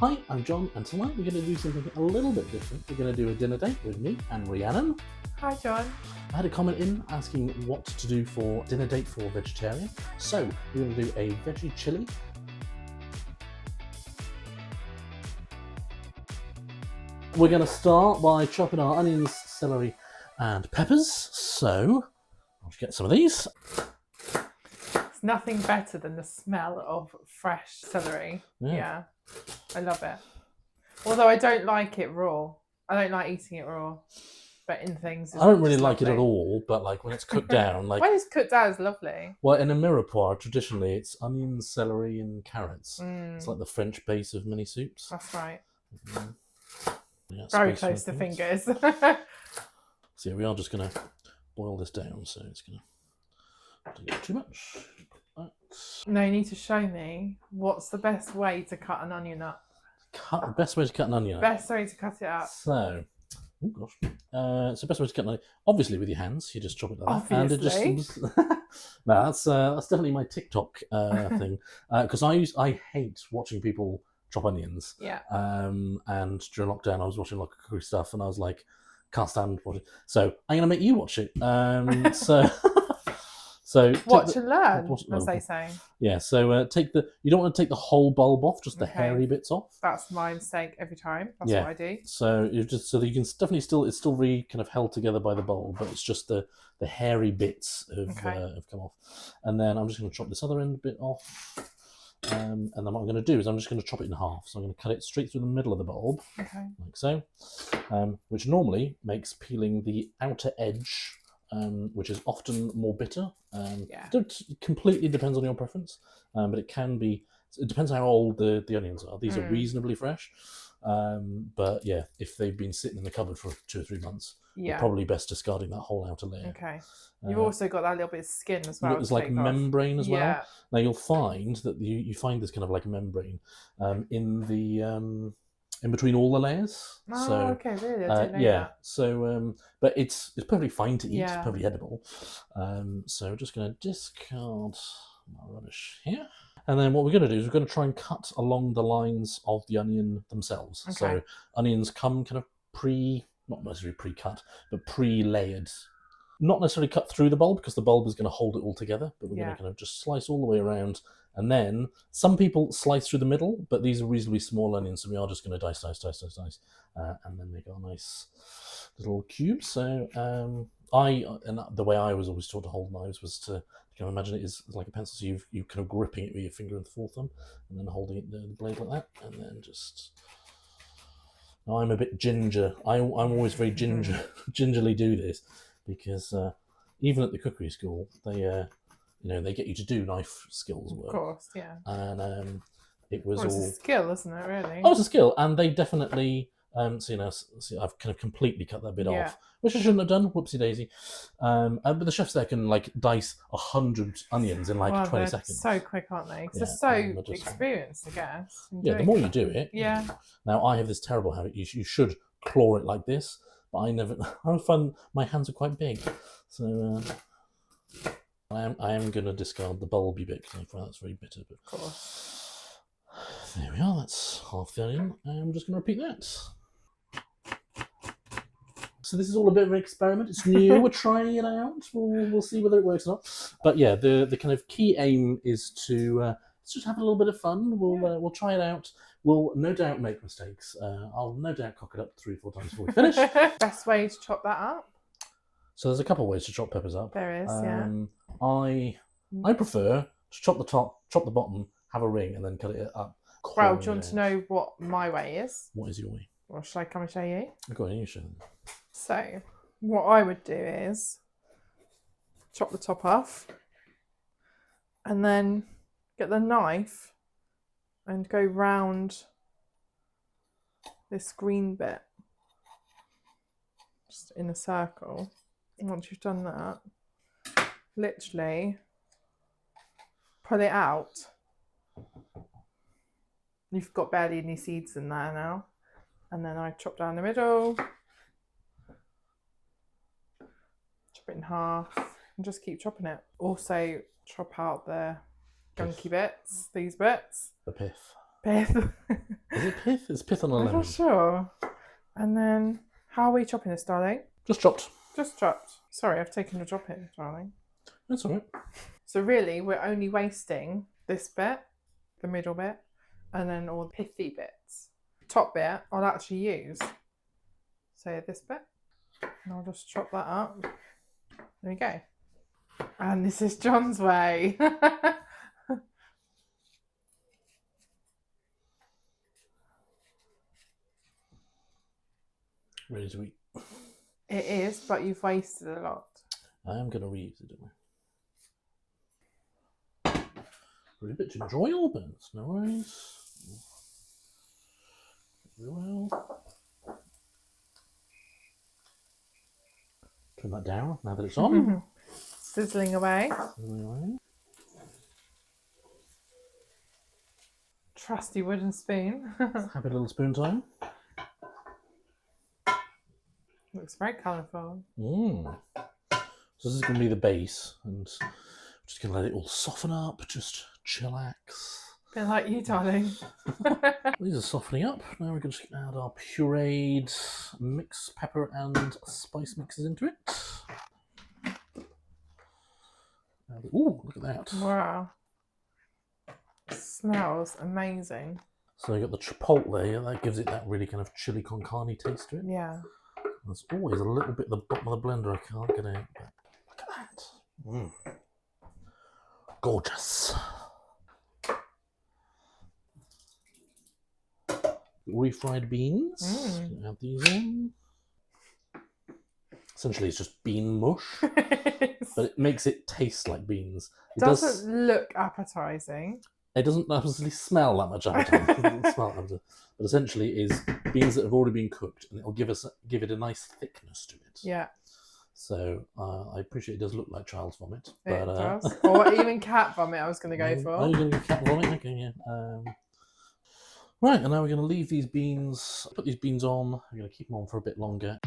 Hi, I'm John, and tonight we're going to do something a little bit different. We're going to do a dinner date with me and Rhiannon. Hi, John. I had a comment in asking what to do for dinner date for vegetarian. So we're going to do a veggie chili. We're going to start by chopping our onions, celery, and peppers. So I'll just get some of these. It's nothing better than the smell of fresh celery. Yeah, I love it. Although I don't like it raw. I don't like eating it raw. But in things, I don't really like it at all, but like when it's cooked down, like when it's cooked down, it's lovely. Well, in a mirepoix, traditionally it's onions, celery, and carrots. It's like the French base of many soups. That's right. Yeah, very close to fingers. So yeah, we are just going to boil this down, so it's going to don't get too much. No, you need to show me what's the best way to cut an onion up. The best way to cut an onion up. Best way to cut it up. So, oh gosh. So best way to cut an onion, obviously with your hands, you just chop it like that. Obviously. And it just, no, that's definitely my TikTok thing. Because I hate watching people chop onions. Yeah. And during lockdown, I was watching like cookery stuff, and I was like, can't stand watching. So I'm gonna make you watch it. So watch and learn, as they say. Yeah. So you don't want to take the whole bulb off, just the hairy bits off. That's my mistake every time. That's what I do. So you that you can definitely it's still really kind of held together by the bulb, but it's just the hairy bits have come off. And then I'm just going to chop this other end bit off. And then what I'm going to do is I'm just going to chop it in half. So I'm going to cut it straight through the middle of the bulb, like so, which normally makes peeling the outer edge, which is often more bitter. It completely depends on your preference, but it can be. It depends how old the onions are. These are reasonably fresh, but yeah, if they've been sitting in the cupboard for 2 or 3 months, you're probably best discarding that whole outer layer. Okay. You've also got that little bit of skin as well. It's like membrane as well. Now you'll find that you find this kind of like a membrane in the in between all the layers. Oh, so, okay, really? I didn't know that. So, but it's perfectly fine to eat. It's perfectly edible. So we're just going to discard my rubbish here. And then what we're going to do is we're going to try and cut along the lines of the onion themselves. Okay. So onions come kind of not necessarily pre-cut, but pre-layered. Not necessarily cut through the bulb because the bulb is going to hold it all together, but we're going to kind of just slice all the way around. And then some people slice through the middle, but these are reasonably small onions, so we are just going to dice. And then make our nice little cubes. So the way I was always taught to hold knives was to kind of imagine it is like a pencil, so you kind of gripping it with your finger and forethumb, and then holding it the blade like that, and then just. Now I'm a bit ginger. I'm always very gingerly do this because even at the cookery school they they get you to do knife skills work. Of course, yeah. And it was it's a skill, isn't it? Really. Oh, it's a skill, and they definitely. So I've kind of completely cut that bit off, which I shouldn't have done. Whoopsie daisy. But the chefs there can like dice 100 onions in like 20 seconds. So quick, aren't they? Because they're so experienced, I guess. The more you do it. Yeah. Now I have this terrible habit. You should claw it like this, but I find my hands are quite big, so I am going to discard the bulby bit because I find that's very bitter. But of course. There we are. That's half the onion. I'm just going to repeat that. So this is all a bit of an experiment. It's new. We're trying it out. We'll see whether it works or not. But yeah, the kind of key aim is to just have a little bit of fun. We'll try it out. We'll no doubt make mistakes. I'll no doubt cock it up 3 or 4 times before we finish. Best way to chop that up? So there's a couple of ways to chop peppers up. There is, yeah. I prefer to chop the top, chop the bottom, have a ring, and then cut it up. Well, do you want to know what my way is? What is your way? Well, shall I come and show you? Go on, you show them. So, what I would do is chop the top off and then get the knife and go round this green bit just in a circle. And once you've done that, literally pull it out. You've got barely any seeds in there now. And then I chop down the middle, chop it in half, and just keep chopping it. Also chop out the gunky bits, these bits. The pith. Pith. Is it pith? It's pith on a I'm lemon. not sure. And then, how are we chopping this, darling? Just chopped. Just chopped. Sorry, I've taken your chopping, darling. That's all right. So really, we're only wasting this bit, the middle bit, and then all the pithy bits. Top bit, I'll actually use, say, this bit. And I'll just chop that up. There we go. And this is John's way. Ready to eat. It is, but you've wasted a lot. I am going to reuse it, don't I? Really a bit too much oil, but it's no worries. Well. Turn that down now that it's on. Sizzling away. Trusty wooden spoon. Happy little spoon time. Looks very colourful. So this is going to be the base, and I'm just going to let it all soften up, just chillax. Bit like you, darling. These are softening up. Now we're going to add our pureed mixed pepper and spice mixes into it. Ooh, look at that. Wow. Smells amazing. So you got the chipotle, that gives it that really kind of chili con carne taste to it. Yeah. There's always a little bit at the bottom of the blender I can't get out, but look at that. Gorgeous. Refried beans. Add these in. Essentially, it's just bean mush, but it makes it taste like beans. It doesn't look appetizing. It doesn't obviously smell that much appetizing. It doesn't smell that much, but essentially, it is beans that have already been cooked, and it'll give it a nice thickness to it. Yeah. So I appreciate it does look like child's vomit. It But, does. Or even cat vomit. I was going to go for. Oh, you're going to go cat vomit? Okay, yeah. Right, and now we're going to leave these beans. Put these beans on. We're going to keep them on for a bit longer.